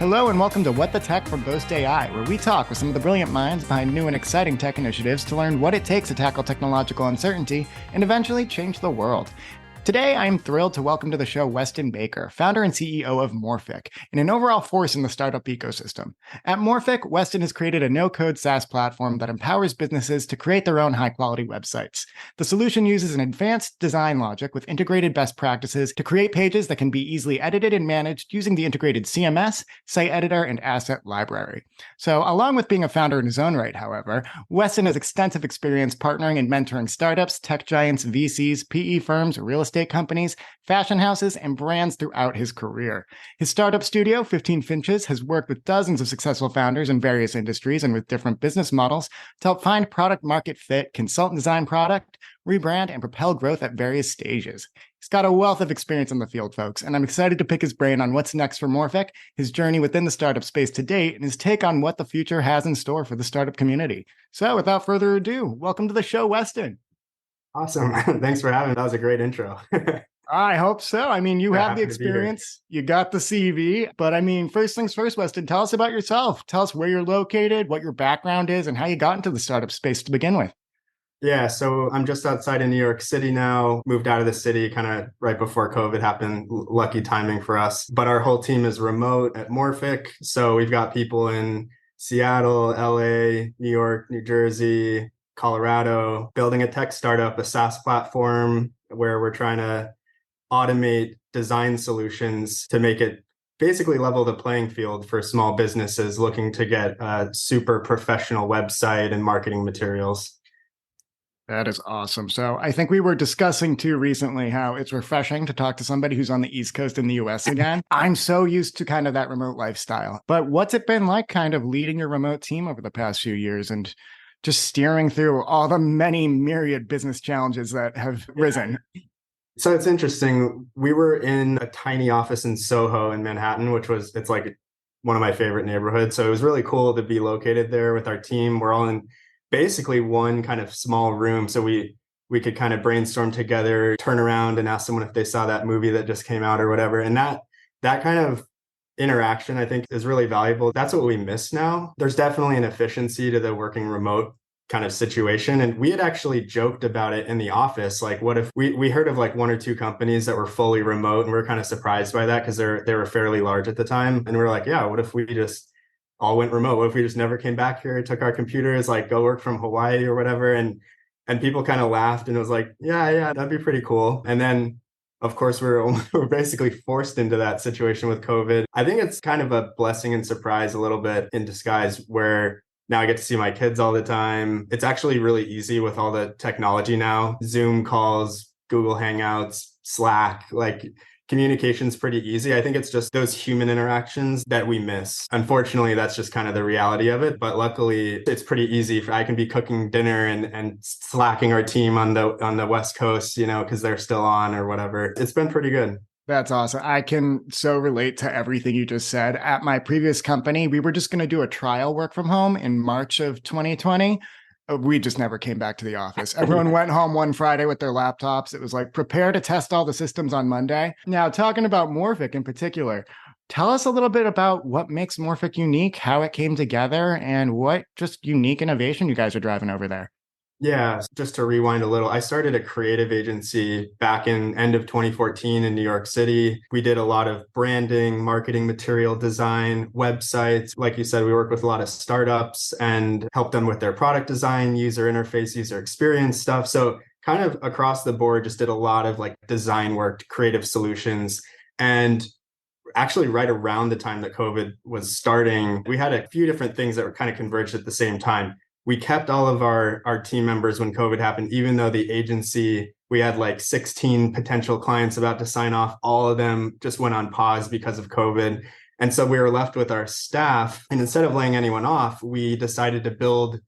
Hello and welcome to What the Tech from Boast AI, where we talk with some of the brilliant minds behind new and exciting tech initiatives to learn what it takes to tackle technological uncertainty and eventually change the world. Today, I am thrilled to welcome to the show Weston Baker, founder and CEO of Morphic, and an overall force in the startup ecosystem. At Morphic, Weston has created a no-code SaaS platform that empowers businesses to create their own high-quality websites. The solution uses an advanced design logic with integrated best practices to create pages that can be easily edited and managed using the integrated CMS, site editor, and asset library. So, along with being a founder in his own right, however, Weston has extensive experience partnering and mentoring startups, tech giants, VCs, PE firms, real estate companies, fashion houses, and brands throughout his career. His startup studio, 15 Finches, has worked with dozens of successful founders in various industries and with different business models to help find product market fit, consult and design product, rebrand, and propel growth at various stages. He's got a wealth of experience in the field, folks, and I'm excited to pick his brain on what's next for Morphic, his journey within the startup space to date, and his take on what the future has in store for the startup community. So without further ado, welcome to the show, Weston. Awesome. Thanks for having me. That was a great intro. I hope so. I mean, you have the happy to be here. experience, you got the CV, but I mean, first things first, Weston, tell us about yourself. Tell us where you're located, what your background is, and how you got into the startup space to begin with. Yeah, so I'm just outside of New York City now, moved out of the city kind of right before COVID happened. Lucky timing for us. But our whole team is remote at Morphic. So we've got people in Seattle, LA, New York, New Jersey, Colorado, building a tech startup, a SaaS platform where we're trying to automate design solutions to make it basically level the playing field for small businesses looking to get a super professional website and marketing materials. That is awesome. So I think we were discussing too recently how it's refreshing to talk to somebody who's on the East Coast in the US again. I'm so used to kind of that remote lifestyle. But what's it been like kind of leading your remote team over the past few years and just steering through all the many myriad business challenges that have risen? So it's interesting. We were in a tiny office in Soho in Manhattan, it's like one of my favorite neighborhoods. So it was really cool to be located there with our team. We're all in basically one kind of small room. So we could kind of brainstorm together, turn around and ask someone if they saw that movie that just came out or whatever. And that kind of interaction, I think, is really valuable. That's what we miss now. There's definitely an efficiency to the working remote kind of situation. And we had actually joked about it in the office. Like, what if we heard of like one or two companies that were fully remote, and we were kind of surprised by that because they were fairly large at the time. And we were like, yeah, what if we just all went remote? What if we just never came back here, took our computers, like go work from Hawaii or whatever? And people kind of laughed and it was like, yeah, that'd be pretty cool. And then of course, we're basically forced into that situation with COVID. I think it's kind of a blessing and surprise a little bit in disguise, where now I get to see my kids all the time. It's actually really easy with all the technology now. Zoom calls, Google Hangouts, Slack, like communication's pretty easy. I think it's just those human interactions that we miss. Unfortunately, that's just kind of the reality of it. But luckily, it's pretty easy. I can be cooking dinner and slacking our team on the West Coast, because they're still on or whatever. It's been pretty good. That's awesome. I can so relate to everything you just said. At my previous company, we were just going to do a trial work from home in March of 2020. We just never came back to the office. Everyone went home one Friday with their laptops. It was like, prepare to test all the systems on Monday. Now, talking about Morphic in particular, tell us a little bit about what makes Morphic unique, how it came together, and what just unique innovation you guys are driving over there. Yeah, just to rewind a little, I started a creative agency back in end of 2014 in New York City. We did a lot of branding, marketing material design, websites. Like you said, we work with a lot of startups and help them with their product design, user interface, user experience stuff. So kind of across the board, just did a lot of like design work, creative solutions. And actually right around the time that COVID was starting, we had a few different things that were kind of converged at the same time. We kept all of our team members when COVID happened, even though the agency, we had like 16 potential clients about to sign off. All of them just went on pause because of COVID. And so we were left with our staff. And instead of laying anyone off, we decided to build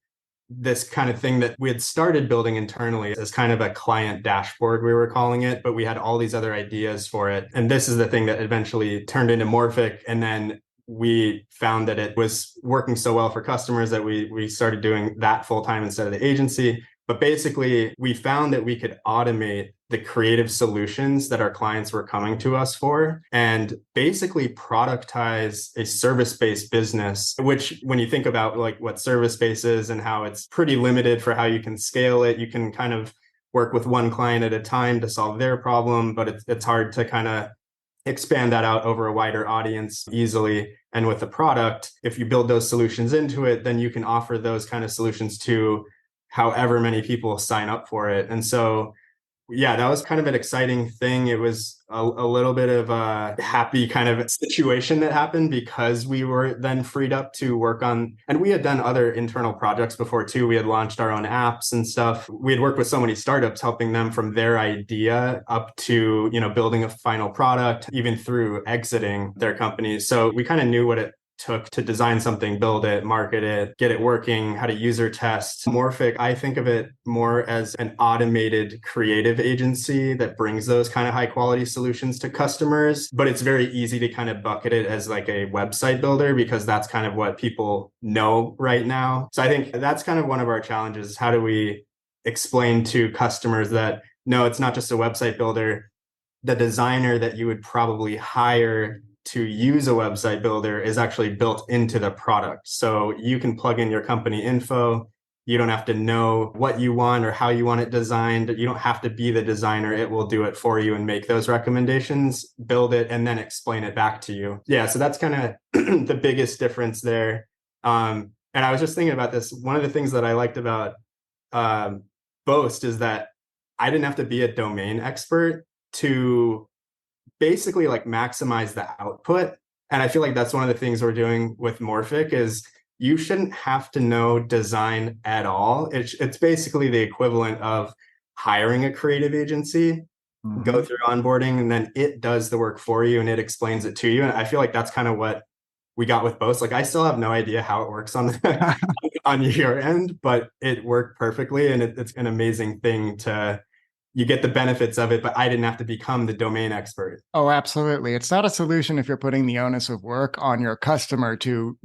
this kind of thing that we had started building internally as kind of a client dashboard, we were calling it, but we had all these other ideas for it. And this is the thing that eventually turned into Morphic. And then we found that it was working so well for customers that we started doing that full time instead of the agency. But basically, we found that we could automate the creative solutions that our clients were coming to us for and basically productize a service-based business, which when you think about like what service-based is and how it's pretty limited for how you can scale it, you can kind of work with one client at a time to solve their problem, but it's hard to kind of expand that out over a wider audience easily. And with the product, if you build those solutions into it, then you can offer those kind of solutions to however many people sign up for it. And so yeah, that was kind of an exciting thing. It was a little bit of a happy kind of situation that happened because we were then freed up to work on, and we had done other internal projects before too. We had launched our own apps and stuff. We had worked with so many startups, helping them from their idea up to, building a final product, even through exiting their companies. So we kind of knew what it took to design something, build it, market it, get it working, how to user test. Morphic, I think of it more as an automated creative agency that brings those kind of high quality solutions to customers. But it's very easy to kind of bucket it as like a website builder because that's kind of what people know right now. So I think that's kind of one of our challenges. How do we explain to customers that, no, it's not just a website builder. The designer that you would probably hire to use a website builder is actually built into the product. So you can plug in your company info. You don't have to know what you want or how you want it designed. You don't have to be the designer. It will do it for you and make those recommendations, build it, and then explain it back to you. Yeah, so that's kind of the biggest difference there. And I was just thinking about this. One of the things that I liked about Boast is that I didn't have to be a domain expert to basically like maximize the output. And I feel like that's one of the things we're doing with Morphic is you shouldn't have to know design at all. It's basically the equivalent of hiring a creative agency, go through onboarding, and then it does the work for you and it explains it to you. And I feel like that's kind of what we got with Boast. Like I still have no idea how it works on on your end, but it worked perfectly. And it's an amazing thing you get the benefits of it, but I didn't have to become the domain expert. Oh, absolutely. It's not a solution if you're putting the onus of work on your customer to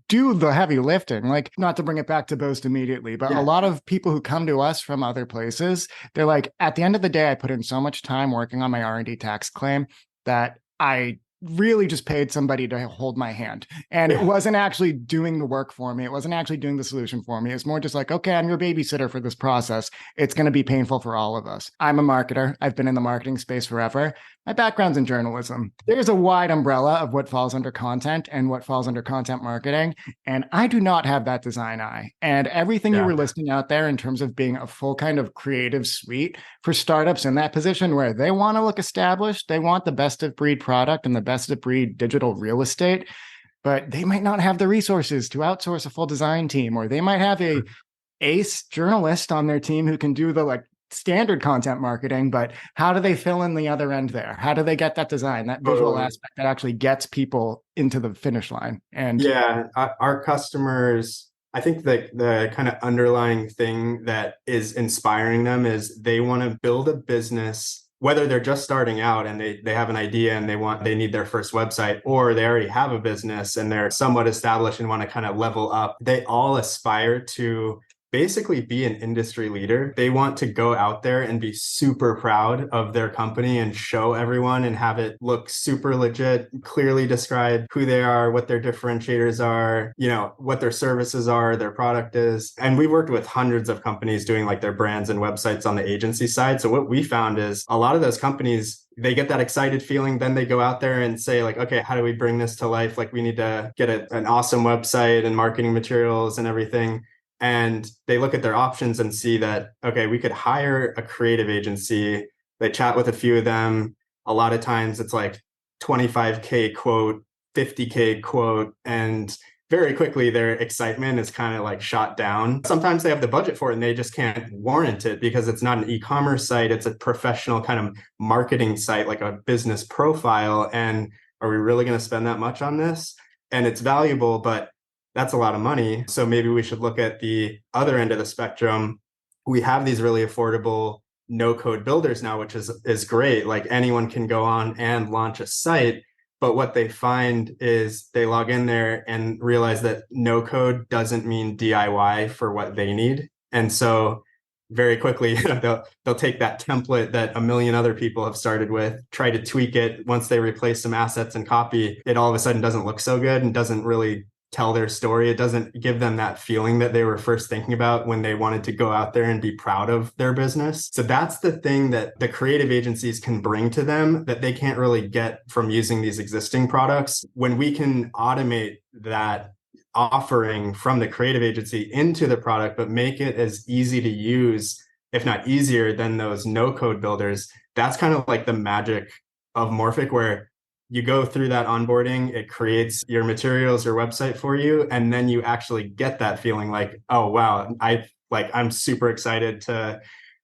do the heavy lifting. Like, not to bring it back to Boast immediately, but a lot of people who come to us from other places, they're like, at the end of the day, I put in so much time working on my R&D tax claim that I really just paid somebody to hold my hand. And it wasn't actually doing the work for me. It wasn't actually doing the solution for me. It's more just like, okay, I'm your babysitter for this process. It's going to be painful for all of us. I'm a marketer. I've been in the marketing space forever. My background's in journalism. There's a wide umbrella of what falls under content and what falls under content marketing. And I do not have that design eye. And everything you were listing out there in terms of being a full kind of creative suite for startups in that position where they want to look established, they want the best of breed product and the best of breed digital real estate, but they might not have the resources to outsource a full design team, or they might have a ace journalist on their team who can do the standard content marketing, but how do they fill in the other end there? How do they get that design, that visual aspect that actually gets people into the finish line? And our customers, I think the kind of underlying thing that is inspiring them is they want to build a business, whether they're just starting out and they have an idea and they need their first website, or they already have a business and they're somewhat established and want to kind of level up. They all aspire to basically be an industry leader. They want to go out there and be super proud of their company and show everyone and have it look super legit, clearly describe who they are, what their differentiators are, what their services are, their product is. And we worked with hundreds of companies doing like their brands and websites on the agency side. So what we found is a lot of those companies, they get that excited feeling, then they go out there and say like, okay, how do we bring this to life? Like we need to get an awesome website and marketing materials and everything. And they look at their options and see that, okay, we could hire a creative agency. They chat with a few of them. A lot of times it's like 25K quote, 50K quote, and very quickly their excitement is kind of like shot down. Sometimes they have the budget for it and they just can't warrant it because it's not an e-commerce site. It's a professional kind of marketing site, like a business profile. And are we really going to spend that much on this? And it's valuable, but that's a lot of money. So maybe we should look at the other end of the spectrum. We have these really affordable no-code builders now, which is great. Like anyone can go on and launch a site. But what they find is they log in there and realize that no code doesn't mean DIY for what they need. And so very quickly they'll take that template that a million other people have started with, try to tweak it. Once they replace some assets and copy, it all of a sudden doesn't look so good and doesn't really tell their story. It doesn't give them that feeling that they were first thinking about when they wanted to go out there and be proud of their business. So that's the thing that the creative agencies can bring to them that they can't really get from using these existing products. When we can automate that offering from the creative agency into the product, but make it as easy to use, if not easier than those no code builders, that's kind of like the magic of Morphic, where you go through that onboarding, it creates your materials, your website for you, and then you actually get that feeling like, oh wow, I'm super excited to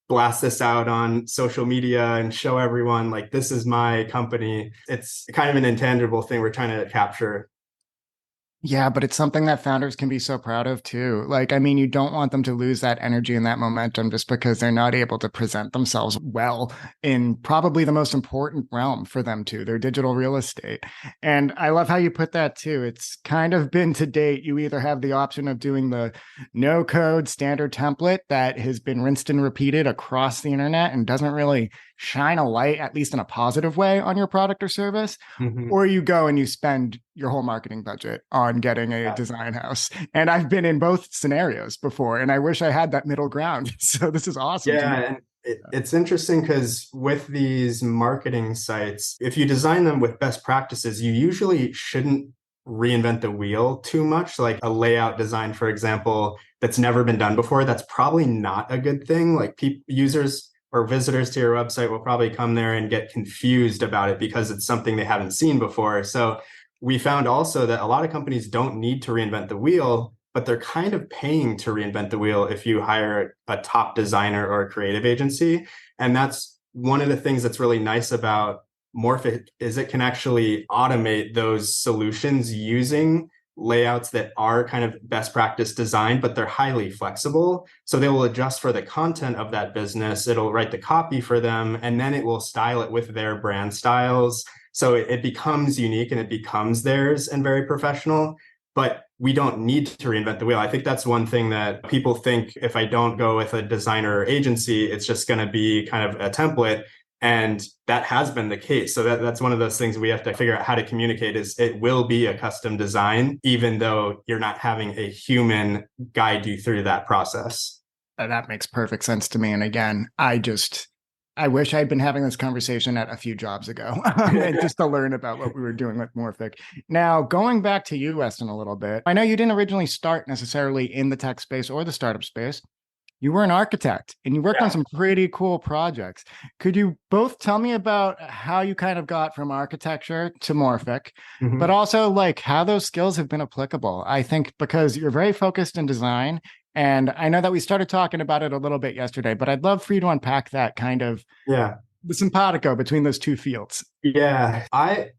blast this out on social media and show everyone like this is my company. It's kind of an intangible thing we're trying to capture. Yeah, but it's something that founders can be so proud of too. Like, I mean, you don't want them to lose that energy and that momentum just because they're not able to present themselves well in probably the most important realm for them to, their digital real estate. And I love how you put that too. It's kind of been to date, you either have the option of doing the no code standard template that has been rinsed and repeated across the internet and doesn't really shine a light, at least in a positive way, on your product or service, or you go and you spend your whole marketing budget on getting a design house. And I've been in both scenarios before, and I wish I had that middle ground. So this is awesome. Yeah, and it's interesting because with these marketing sites, if you design them with best practices, you usually shouldn't reinvent the wheel too much. Like a layout design, for example, that's never been done before, that's probably not a good thing. Like users or visitors to your website will probably come there and get confused about it because it's something they haven't seen before. So we found also that a lot of companies don't need to reinvent the wheel, but they're kind of paying to reinvent the wheel if you hire a top designer or a creative agency. And that's one of the things that's really nice about Morphic is it can actually automate those solutions using layouts that are kind of best practice design, but they're highly flexible. So they will adjust for the content of that business. It'll write the copy for them, and then it will style it with their brand styles. So it becomes unique and it becomes theirs and very professional. But we don't need to reinvent the wheel. I think that's one thing that people think if I don't go with a designer or agency, it's just going to be kind of a template. And that has been the case. So that's one of those things we have to figure out how to communicate is it will be a custom design, even though you're not having a human guide you through that process. That makes perfect sense to me. And again, I wish I'd been having this conversation at a few jobs ago just to learn about what we were doing with Morphic. Now, going back to you, Weston, a little bit, I know you didn't originally start necessarily in the tech space or the startup space. You were an architect and you worked on some pretty cool projects. Could you both tell me about how you kind of got from architecture to Morphic, but also like how those skills have been applicable? I think because you're very focused in design, and I know that we started talking about it a little bit yesterday, but I'd love for you to unpack that kind of the simpatico between those two fields. Yeah. I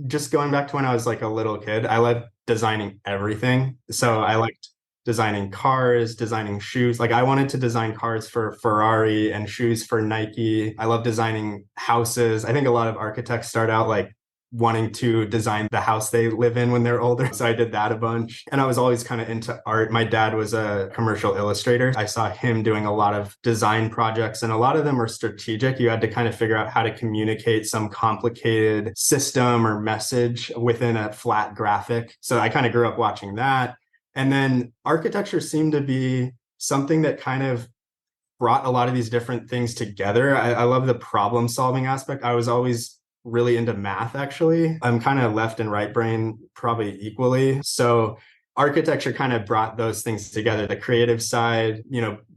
just going back to when I was like a little kid, I loved designing everything. So I liked designing cars, designing shoes. Like I wanted to design cars for Ferrari and shoes for Nike. I love designing houses. I think a lot of architects start out like wanting to design the house they live in when they're older. So I did that a bunch. And I was always kind of into art. My dad was a commercial illustrator. I saw him doing a lot of design projects, and a lot of them were strategic. You had to kind of figure out how to communicate some complicated system or message within a flat graphic. So I kind of grew up watching that. And then architecture seemed to be something that kind of brought a lot of these different things together. I love the problem solving aspect. I was always really into math, actually. I'm kind of left and right brain probably equally. So architecture kind of brought those things together. The creative side,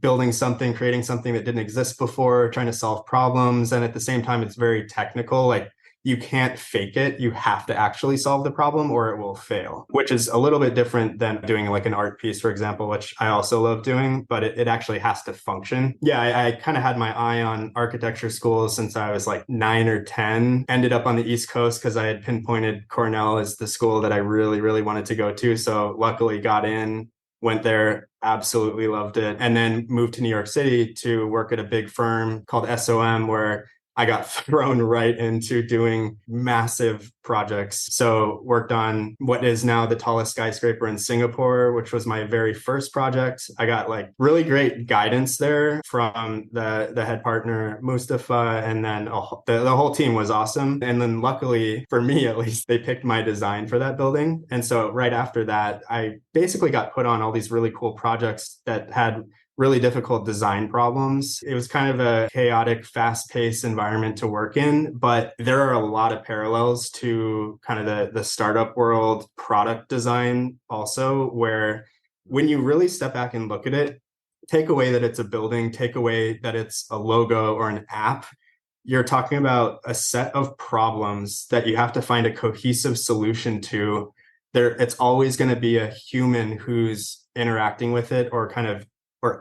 building something, creating something that didn't exist before, trying to solve problems. And at the same time, it's very technical. Like you can't fake it. You have to actually solve the problem or it will fail, which is a little bit different than doing like an art piece, for example, which I also love doing, but it actually has to function. Yeah, I kind of had my eye on architecture schools since I was like 9 or 10, ended up on the East Coast because I had pinpointed Cornell as the school that I really, really wanted to go to. So luckily got in, went there, absolutely loved it. And then moved to New York City to work at a big firm called SOM, where I got thrown right into doing massive projects. So worked on what is now the tallest skyscraper in Singapore, which was my very first project. I got like really great guidance there from the head partner, Mustafa, and then the whole team was awesome. And then luckily for me, at least, they picked my design for that building. And so right after that, I basically got put on all these really cool projects that had really difficult design problems. It was kind of a chaotic, fast-paced environment to work in, but there are a lot of parallels to kind of the startup world product design also, where when you really step back and look at it, take away that it's a building, take away that it's a logo or an app, you're talking about a set of problems that you have to find a cohesive solution to. It's always going to be a human who's interacting with it or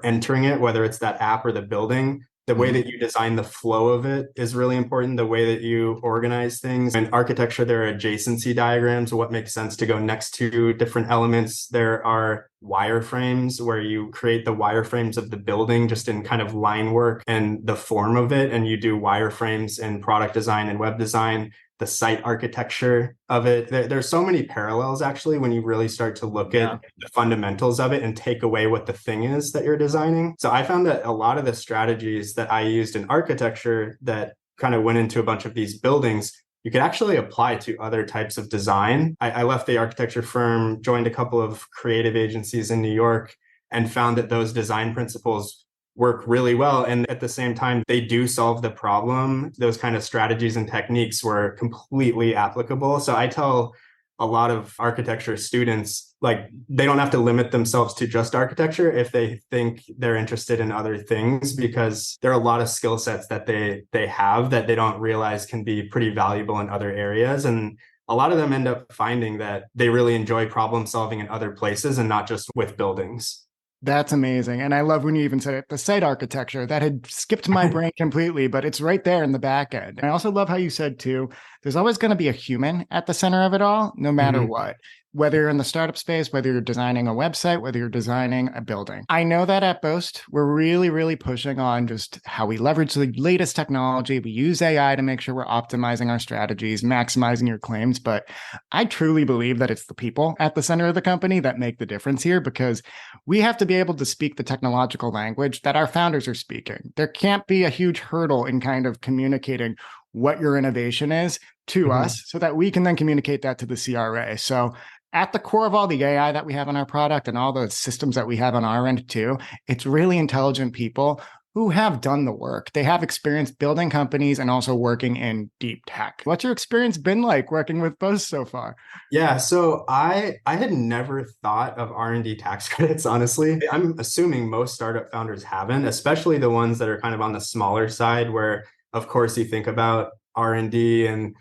entering it, whether it's that app or the building. The way that you design the flow of it is really important. The way that you organize things. In architecture, there are adjacency diagrams, what makes sense to go next to different elements. There are wireframes where you create the wireframes of the building just in kind of line work and the form of it. And you do wireframes in product design and web design, the site architecture of it. There's so many parallels actually when you really start to look at the fundamentals of it and take away what the thing is that you're designing. So I found that a lot of the strategies that I used in architecture that kind of went into a bunch of these buildings, you could actually apply to other types of design. I left the architecture firm, joined a couple of creative agencies in New York, and found that those design principles work really well. And at the same time, they do solve the problem. Those kind of strategies and techniques were completely applicable. So I tell a lot of architecture students, like, they don't have to limit themselves to just architecture if they think they're interested in other things, because there are a lot of skill sets that they have that they don't realize can be pretty valuable in other areas. And a lot of them end up finding that they really enjoy problem solving in other places and not just with buildings. That's amazing. And I love when you even said it, the site architecture that had skipped my brain completely, but it's right there in the back end. And I also love how you said too, there's always going to be a human at the center of it all, no matter what. Whether you're in the startup space, whether you're designing a website, whether you're designing a building. I know that at Boast, we're really, really pushing on just how we leverage the latest technology. We use AI to make sure we're optimizing our strategies, maximizing your claims. But I truly believe that it's the people at the center of the company that make the difference here, because we have to be able to speak the technological language that our founders are speaking. There can't be a huge hurdle in kind of communicating what your innovation is to us so that we can then communicate that to the CRA. So at the core of all the AI that we have on our product and all the systems that we have on our end too, it's really intelligent people who have done the work. They have experience building companies and also working in deep tech. What's your experience been like working with Boast so far? Yeah, so I had never thought of R&D tax credits, honestly. I'm assuming most startup founders haven't, especially the ones that are kind of on the smaller side where, of course, you think about R&D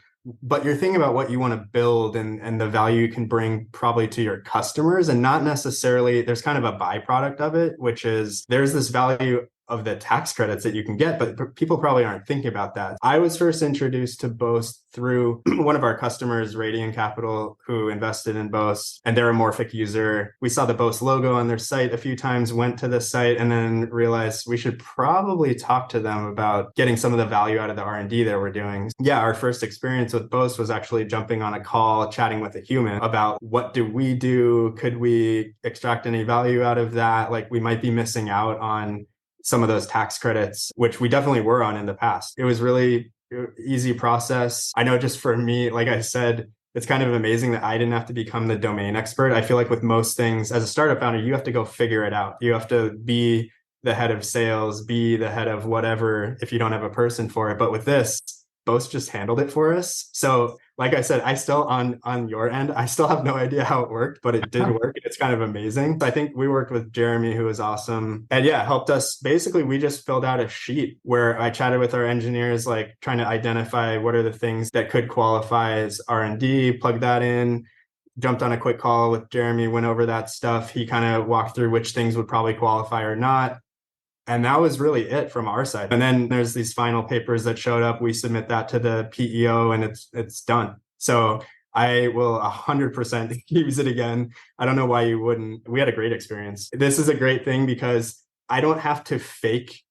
but you're thinking about what you want to build and the value you can bring probably to your customers, and not necessarily, there's kind of a byproduct of it, which is there's this value of the tax credits that you can get, but people probably aren't thinking about that. I was first introduced to Boast through one of our customers, Radiant Capital, who invested in Boast, and they're a Morphic user. We saw the Boast logo on their site a few times, went to the site, and then realized we should probably talk to them about getting some of the value out of the R&D that we're doing. Yeah, our first experience with Boast was actually jumping on a call, chatting with a human about what do we do? Could we extract any value out of that? Like, we might be missing out on some of those tax credits, which we definitely were on in the past. It was really easy process. I know just for me, like I said, it's kind of amazing that I didn't have to become the domain expert. I feel like with most things as a startup founder, you have to go figure it out. You have to be the head of sales, be the head of whatever if you don't have a person for it. But with this, Boast just handled it for us. So like I said, I still on your end, I still have no idea how it worked, but it did work. It's kind of amazing. I think we worked with Jeremy, who was awesome. And yeah, helped us. Basically, we just filled out a sheet where I chatted with our engineers, like trying to identify what are the things that could qualify as R&D, plug that in, jumped on a quick call with Jeremy, went over that stuff. He kind of walked through which things would probably qualify or not. And that was really it from our side. And then there's these final papers that showed up. We submit that to the PEO and it's done. So I will 100% use it again. I don't know why you wouldn't. We had a great experience. This is a great thing because I don't have to fake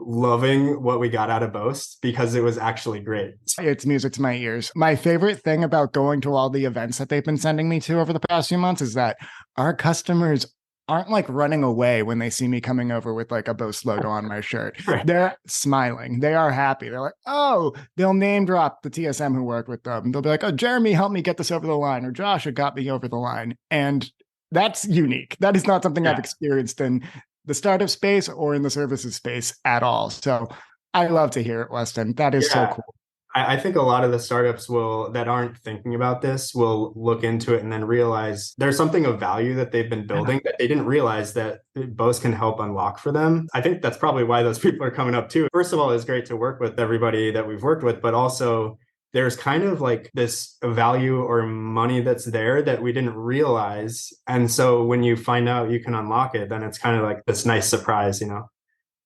loving what we got out of Boast because it was actually great. It's music to my ears. My favorite thing about going to all the events that they've been sending me to over the past few months is that our customers aren't like running away when they see me coming over with like a Boast logo on my shirt. Right. They're smiling. They are happy. They're like, oh, they'll name drop the TSM who worked with them. They'll be like, oh, Jeremy helped me get this over the line, or Josh had got me over the line. And that's unique. That is not something I've experienced in the startup space or in the services space at all. So I love to hear it, Weston. That is so cool. I think a lot of the startups that aren't thinking about this will look into it and then realize there's something of value that they've been building that they didn't realize that Boast can help unlock for them. I think that's probably why those people are coming up too. First of all, it's great to work with everybody that we've worked with, but also there's kind of like this value or money that's there that we didn't realize. And so when you find out you can unlock it, then it's kind of like this nice surprise, you know?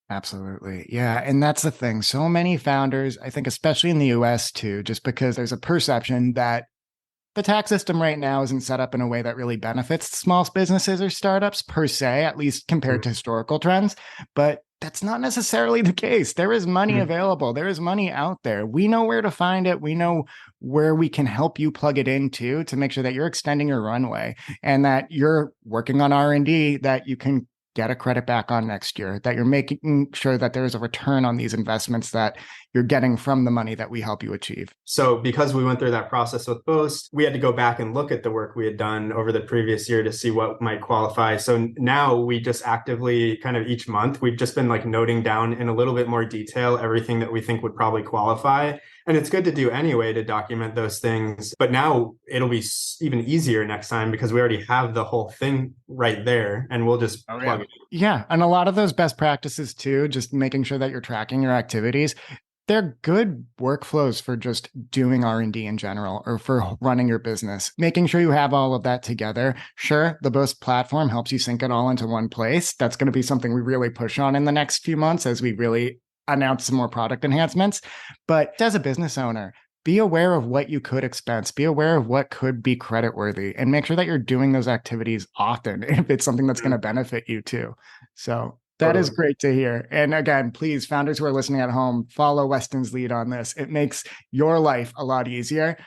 Absolutely. Yeah. And that's the thing. So many founders, I think, especially in the US too, just because there's a perception that the tax system right now isn't set up in a way that really benefits small businesses or startups per se, at least compared to historical trends. But that's not necessarily the case. There is money available. There is money out there. We know where to find it. We know where we can help you plug it into to make sure that you're extending your runway and that you're working on R&D that you can get a credit back on next year, that you're making sure that there is a return on these investments that you're getting from the money that we help you achieve. So because we went through that process with Boast, we had to go back and look at the work we had done over the previous year to see what might qualify. So now we just actively kind of each month, we've just been like noting down in a little bit more detail everything that we think would probably qualify. And it's good to do anyway to document those things. But now it'll be even easier next time because we already have the whole thing right there and we'll just plug it in. Yeah. And a lot of those best practices too, just making sure that you're tracking your activities, they're good workflows for just doing R&D in general or for running your business, making sure you have all of that together. Sure, the Boast platform helps you sync it all into one place. That's going to be something we really push on in the next few months as we really announce some more product enhancements. But as a business owner, be aware of what you could expense, be aware of what could be creditworthy, and make sure that you're doing those activities often if it's something that's going to benefit you too. So that is great to hear. And again, please, founders who are listening at home, follow Weston's lead on this. It makes your life a lot easier.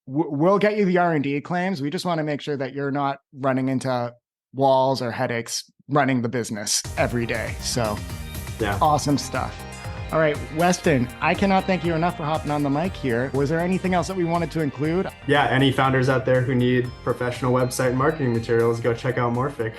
We'll get you the R&D claims. We just want to make sure that you're not running into walls or headaches running the business every day. So awesome stuff. All right, Weston, I cannot thank you enough for hopping on the mic here. Was there anything else that we wanted to include? Yeah, any founders out there who need professional website marketing materials, go check out Morphic.